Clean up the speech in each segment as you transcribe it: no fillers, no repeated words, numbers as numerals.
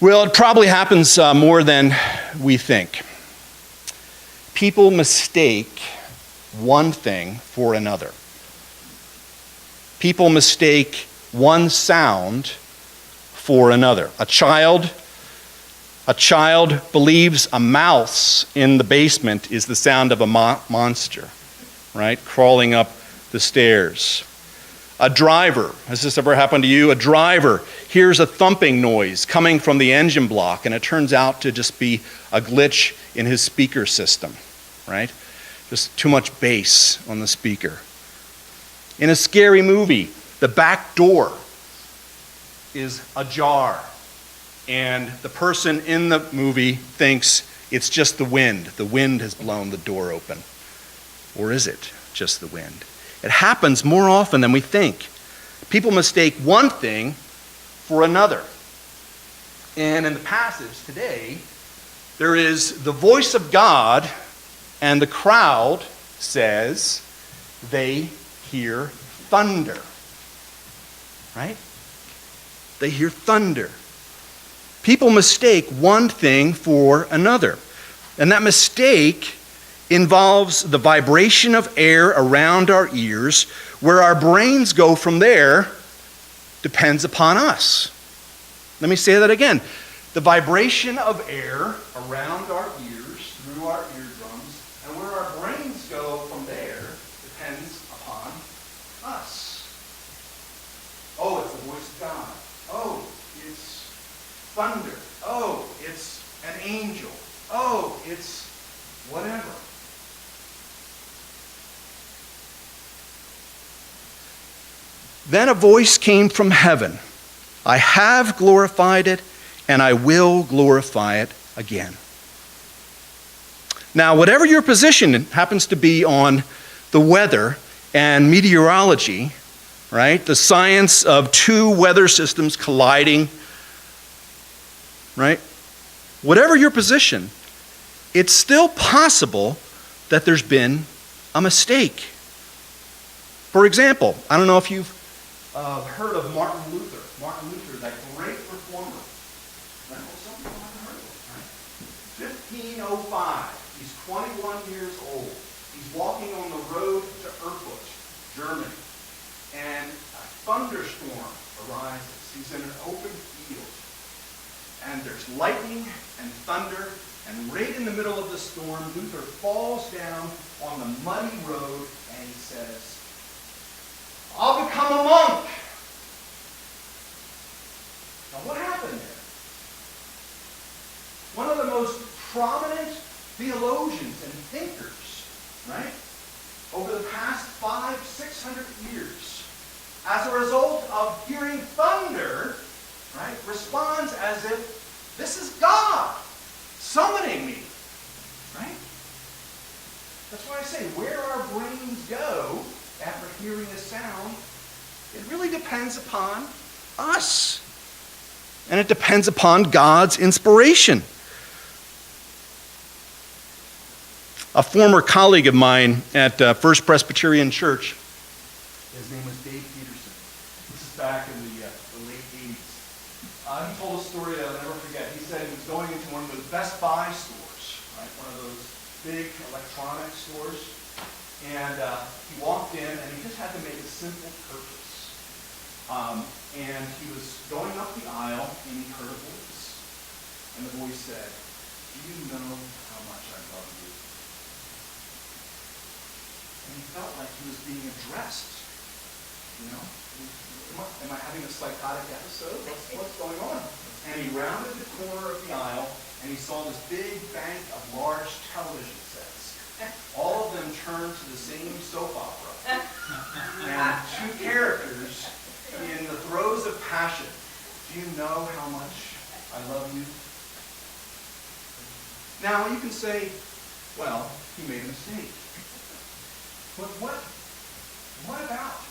Well, it probably happens more than we think. People mistake one thing for another. People mistake one sound for another. A child believes a mouse in the basement is the sound of a monster, right? Crawling up the stairs. A driver, has this ever happened to you? A driver hears a thumping noise coming from the engine block, and it turns out to just be a glitch in his speaker system, right? Just too much bass on the speaker. In a scary movie, the back door is ajar, and the person in the movie thinks it's just the wind. The wind has blown the door open. Or is it just the wind? It happens more often than we think. People mistake one thing for another. And in the passage today, there is the voice of God, and the crowd says they hear thunder. Right? They hear thunder. People mistake one thing for another. And that mistake involves the vibration of air around our ears. Where our brains go from there depends upon us. Let me say that again. The vibration of air around our ears, through our eardrums, and where our brains go from there depends upon us. Oh, it's the voice of God. Oh, it's thunder. Oh, it's an angel. Oh, it's whatever. Then a voice came from heaven. I have glorified it, and I will glorify it again. Now, whatever your position happens to be on the weather and meteorology, right? The science of two weather systems colliding, right? Whatever your position, it's still possible that there's been a mistake. For example, I don't know if you've heard of Martin Luther. Martin Luther, that great reformer. Well, some people haven't heard of him, right? 1505. He's 21 years old. He's walking on the road to Erfurt, Germany. And a thunderstorm arises. He's in an open field. And there's lightning and thunder. And right in the middle of the storm, Luther falls down on the muddy road and he says, I'll become a monk. Now what happened there? One of the most prominent theologians and thinkers, right, over the past 500-600 years, as a result of hearing thunder, right, responds as if this is God summoning me, right? That's why I say where our brains go after hearing a sound, it really depends upon us. And it depends upon God's inspiration. A former colleague of mine at First Presbyterian Church, his name was Dave Peterson. This is back in the late 80s. He told a story that I'll never forget. He said he was going into one of those Best Buy stores, right? One of those big electronic stores. And he walked in, and he just had to make a simple purchase. And he was going up the aisle, and he heard a voice. And the voice said, do you know how much I love you? And he felt like he was being addressed. You know? Am I having a psychotic episode? What's going on? And he rounded the corner of the aisle, and he saw this big bank of large television sets. All of them turned to the same soap opera. And two characters in the throes of passion. Do you know how much I love you? Now you can say, well, he made a mistake. But what about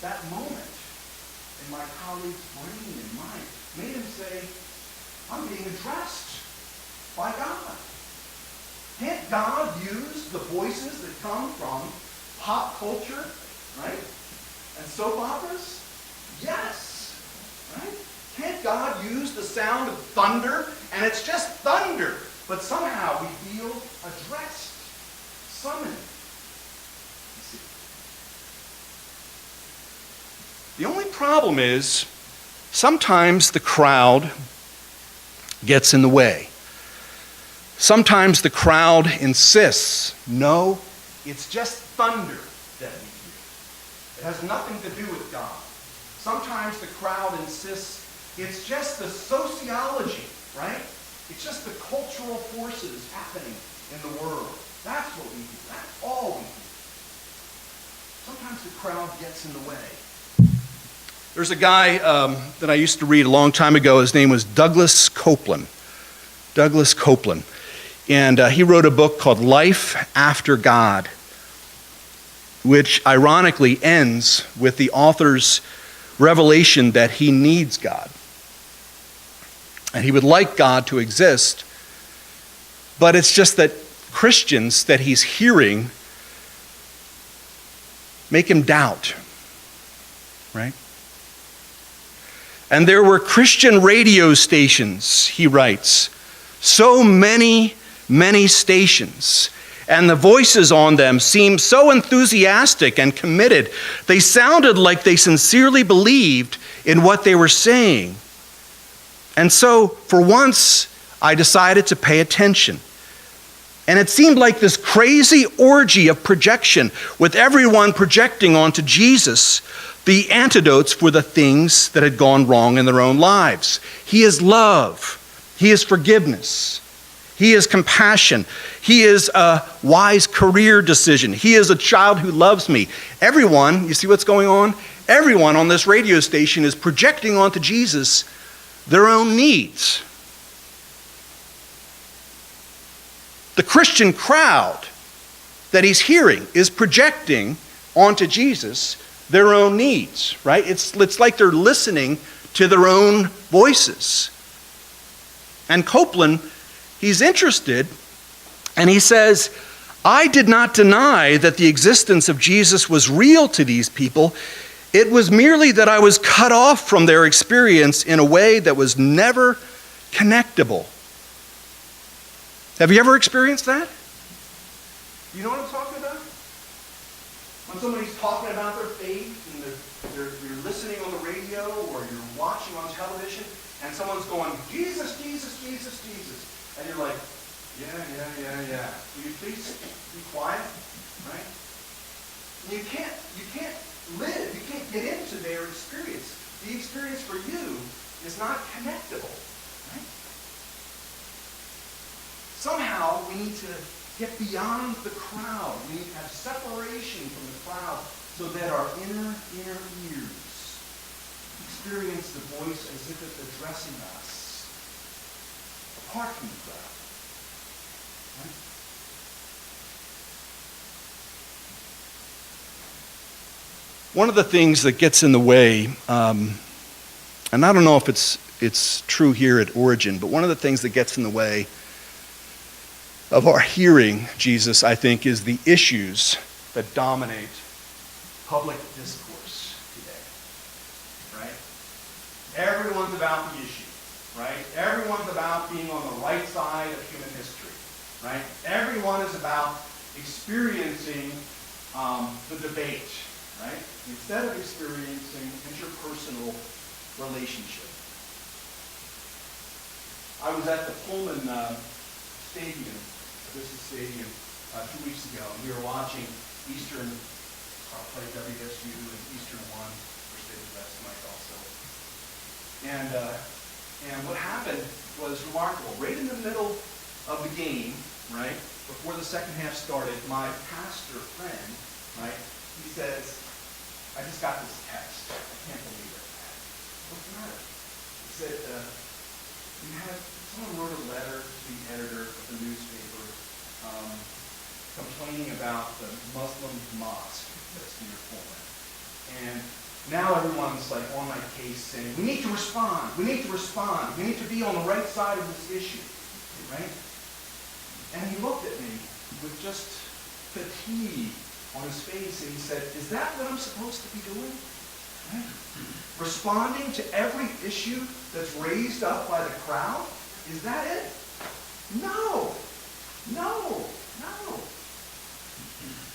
that moment in my colleague's brain and mind made him say, I'm being addressed by God? Can't God use the voices that come from pop culture, right? And soap operas? Yes, right? Can't God use the sound of thunder? And it's just thunder. But somehow we feel addressed, summoned. You see. The only problem is sometimes the crowd gets in the way. Sometimes the crowd insists, no, it's just thunder that we hear. It has nothing to do with God. Sometimes the crowd insists it's just the sociology, right? It's just the cultural forces happening in the world. That's what we do. That's all we do. Sometimes the crowd gets in the way. There's a guy that I used to read a long time ago. His name was Douglas Copeland. Douglas Copeland. And he wrote a book called Life After God, which ironically ends with the author's revelation that he needs God. And he would like God to exist, but it's just that Christians that he's hearing make him doubt, right? And there were Christian radio stations, he writes, so many stations, and the voices on them seemed so enthusiastic and committed. They sounded like they sincerely believed in what they were saying. And so, for once, I decided to pay attention. And it seemed like this crazy orgy of projection, with everyone projecting onto Jesus the antidotes for the things that had gone wrong in their own lives. He is love. He is forgiveness. He is compassion. He is a wise career decision. He is a child who loves me. Everyone, you see what's going on? Everyone on this radio station is projecting onto Jesus their own needs. The Christian crowd that he's hearing is projecting onto Jesus their own needs, right? It's like they're listening to their own voices. And Copeland, he's interested, and he says, I did not deny that the existence of Jesus was real to these people. It was merely that I was cut off from their experience in a way that was never connectable. Have you ever experienced that? You know what I'm talking about? When somebody's talking about their faith and you're listening on the radio or you're watching on television and someone's going, Jesus, Jesus, Jesus, Jesus. And you're like, yeah. Will you please be quiet? Right? And you can't live, you can't get into their experience. The experience for you is not connectable. Right? Somehow we need to get beyond the crowd. We need to have separation from the crowd so that our inner ears experience the voice as if it's addressing us apart from the crowd. Right? One of the things that gets in the way, and I don't know if it's true here at Origin, but one of the things that gets in the way of our hearing Jesus, I think, is the issues that dominate public discourse today. Right? Everyone's about the issue. Right? Everyone's about being on the right side of human history. Right? Everyone is about experiencing the debate. Right? Instead of experiencing interpersonal relationship. I was at the Pullman Stadium, Business Stadium, 2 weeks ago, and we were watching Eastern play WSU and Eastern won for State of West Mike also. And what happened was remarkable. Right in the middle of the game, right, before the second half started, my pastor friend, right, he says, I just got this text. I can't believe it. What's the matter? He said, someone wrote a letter to the editor of the newspaper complaining about the Muslim mosque that's near Pullman. And now everyone's like on my case saying, we need to respond. We need to respond. We need to be on the right side of this issue. Right? And he looked at me with just fatigue on his face, and he said, is that what I'm supposed to be doing? Right? Responding to every issue that's raised up by the crowd? Is that it? No. No. No.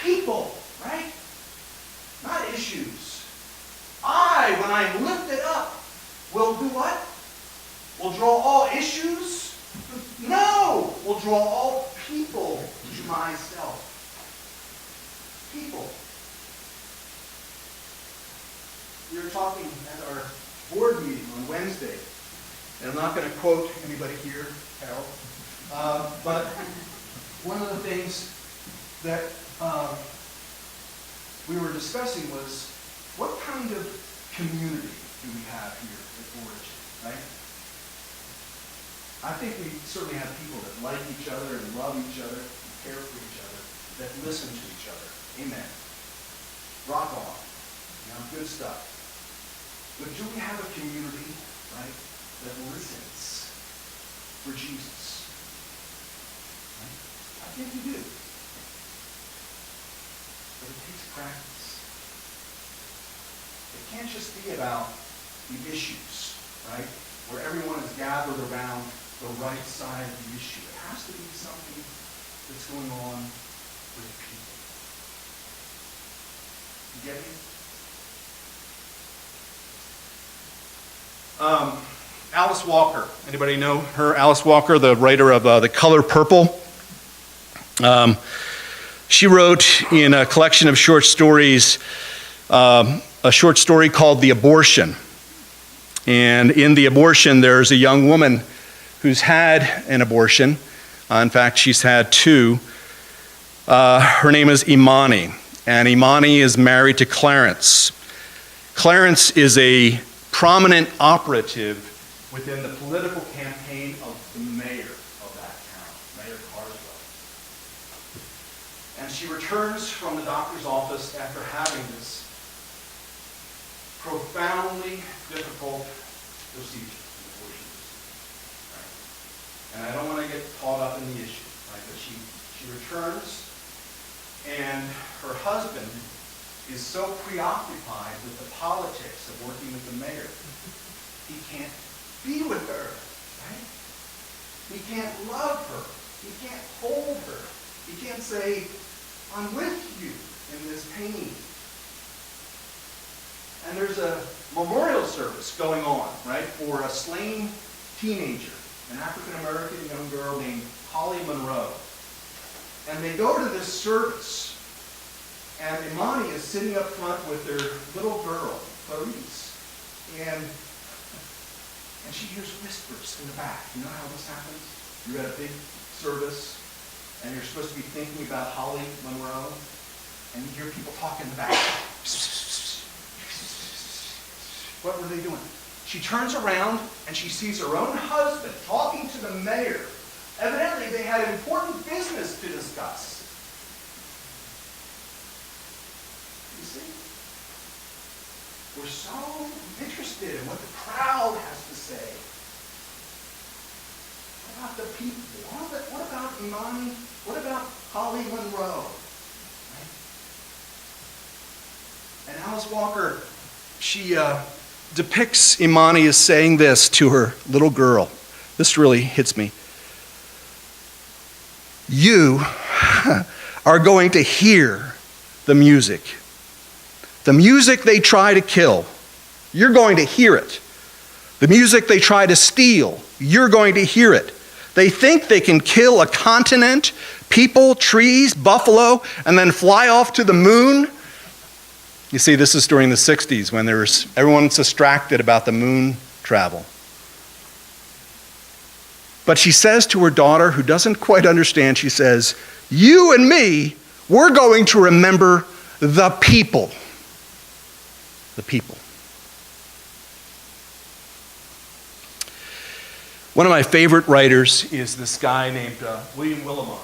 People, right? Not issues. I, when I'm lifted up, will do what? Will draw all issues? No! Will draw all people to myself. People. We were talking at our board meeting on Wednesday, and I'm not going to quote anybody here, Harold, but one of the things that we were discussing was what kind of community do we have here at Origin, right? I think we certainly have people that like each other and love each other and care for each other, that listen to each other. Amen. Rock on. Good stuff. But do we have a community, right, that listens for Jesus? Right? I think we do. But it takes practice. It can't just be about the issues, right, where everyone is gathered around the right side of the issue. It has to be something that's going on with people. You get me? Alice Walker. Anybody know her? Alice Walker, the writer of The Color Purple. She wrote in a collection of short stories a short story called The Abortion. And in The Abortion, there's a young woman who's had an abortion. In fact, she's had two. Her name is Imani. And Imani is married to Clarence. Clarence is a prominent operative within the political campaign of the mayor of that town, Mayor Carswell. And she returns from the doctor's office after having this profoundly difficult procedure, abortion. Right? And I don't want to get caught up in the issue, right? But she returns, and her husband is so preoccupied with the politics of working with the mayor, he can't be with her, right? He can't love her. He can't hold her. He can't say, I'm with you in this pain. And there's a memorial service going on, right, for a slain teenager, an African-American young girl named Holly Monroe. And they go to this service, and Imani is sitting up front with their little girl, Clarice. And she hears whispers in the back. You know how this happens? You're at a big service, and you're supposed to be thinking about Holly Monroe, and you hear people talk in the back. What were they doing? She turns around, and she sees her own husband talking to the mayor. Evidently, they had important business to discuss. You see? We're so interested in what the crowd has to say. What about the people? What about Imani? What about Holly Monroe? Right? And Alice Walker, she depicts Imani as saying this to her little girl. This really hits me. You are going to hear the music. The music they try to kill, you're going to hear it. The music they try to steal, you're going to hear it. They think they can kill a continent, people, trees, buffalo, and then fly off to the moon. You see, this is during the 60s when everyone's distracted about the moon travel. But she says to her daughter, who doesn't quite understand, she says, you and me, we're going to remember the people. The people. One of my favorite writers is this guy named William Willimon.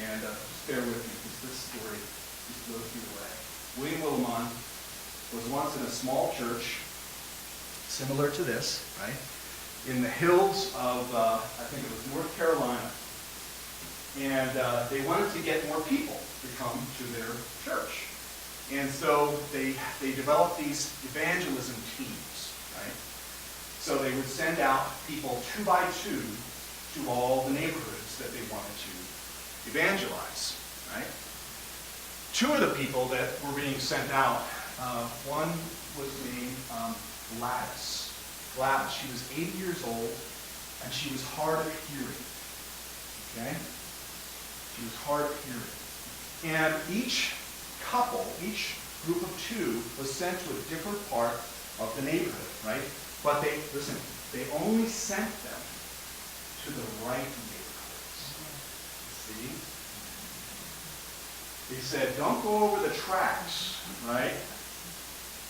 And just bear with me, because this story just blows me away. William Willimon was once in a small church, similar to this, right? In the hills of, I think it was North Carolina. And they wanted to get more people to come to their church. And so they developed these evangelism teams. right? So they would send out people 2 by 2 to all the neighborhoods that they wanted to evangelize, right? 2 of the people that were being sent out, one was named Gladys. Gladys, she was 80 years old, and she was hard of hearing, okay? She was hard of hearing. And each couple, each group of 2 was sent to a different part of the neighborhood, right? But they only sent them to the right neighborhoods. See? They said, don't go over the tracks, right?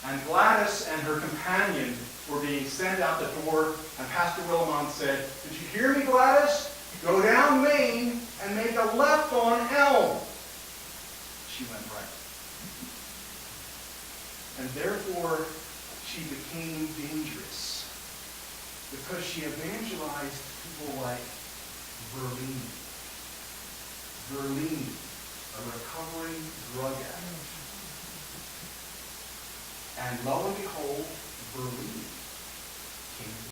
And Gladys and her companion were being sent out the door, and Pastor Willimon said, did you hear me, Gladys? Go down Main and make a left on Elm. She went right. And therefore, she became dangerous because she evangelized people like Verlene. Verlene, a recovering drug addict. And lo and behold, Verlene came to